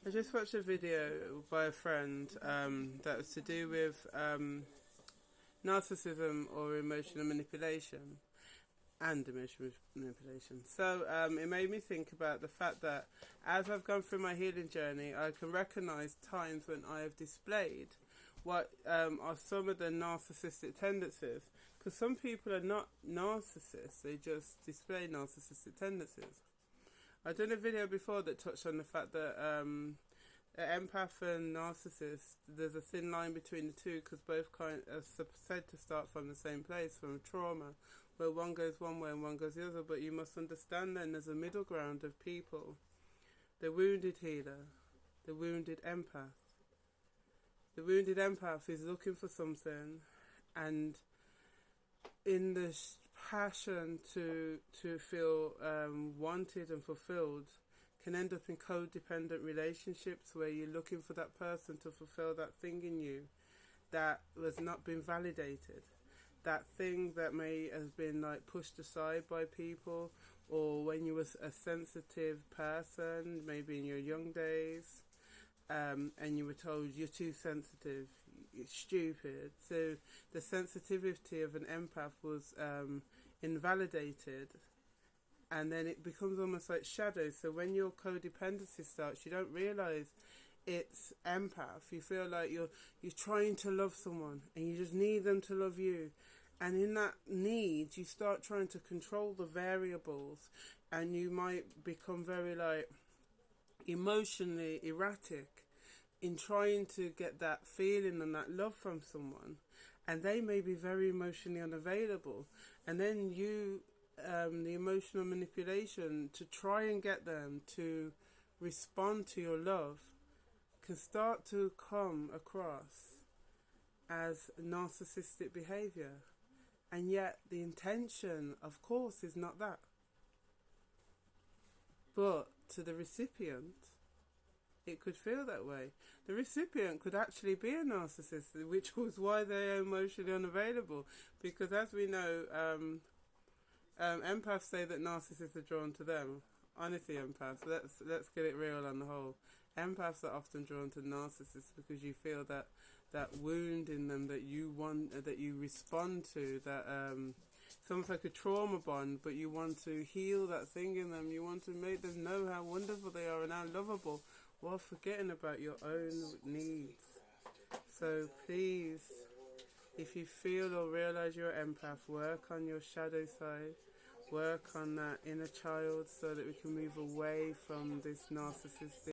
I just watched a video by a friend that was to do with narcissism or emotional manipulation and emotional manipulation. So it made me think about the fact that as I've gone through my healing journey, I can recognise times when I have displayed what are some of the narcissistic tendencies. Because some people are not narcissists, they just display narcissistic tendencies. I've done a video before that touched on the fact that empath and narcissist, there's a thin line between the two, because both kind are said to start from the same place, from trauma, where one goes one way and one goes the other. But you must understand then there's a middle ground of people. The wounded healer, the wounded empath. The wounded empath is looking for something, and in the passion to feel wanted and fulfilled, can end up in codependent relationships where you're looking for that person to fulfill that thing in you that has not been validated, that thing that may have been like pushed aside by people, or when you were a sensitive person, maybe in your young days, and you were told you're too sensitive, you're stupid. So the sensitivity of an empath was invalidated, and then it becomes almost like shadows. So when your codependency starts, you don't realise it's empath. You feel like you're trying to love someone and you just need them to love you. And in that need, you start trying to control the variables, and you might become very like emotionally erratic in trying to get that feeling and that love from someone, and they may be very emotionally unavailable, and then you the emotional manipulation to try and get them to respond to your love can start to come across as narcissistic behaviour, and yet the intention, of course, is not that. But to the recipient, it could feel that way. The recipient could actually be a narcissist, which was why they are emotionally unavailable. Because as we know, empaths say that narcissists are drawn to them. Honestly, empaths, let's get it real on the whole. Empaths are often drawn to narcissists because you feel that wound in them that you want, that you respond to, that it's almost like a trauma bond, but you want to heal that thing in them. You want to make them know how wonderful they are and how lovable, while forgetting about your own needs. So please, if you feel or realise you're an empath, work on your shadow side. Work on that inner child so that we can move away from this narcissistic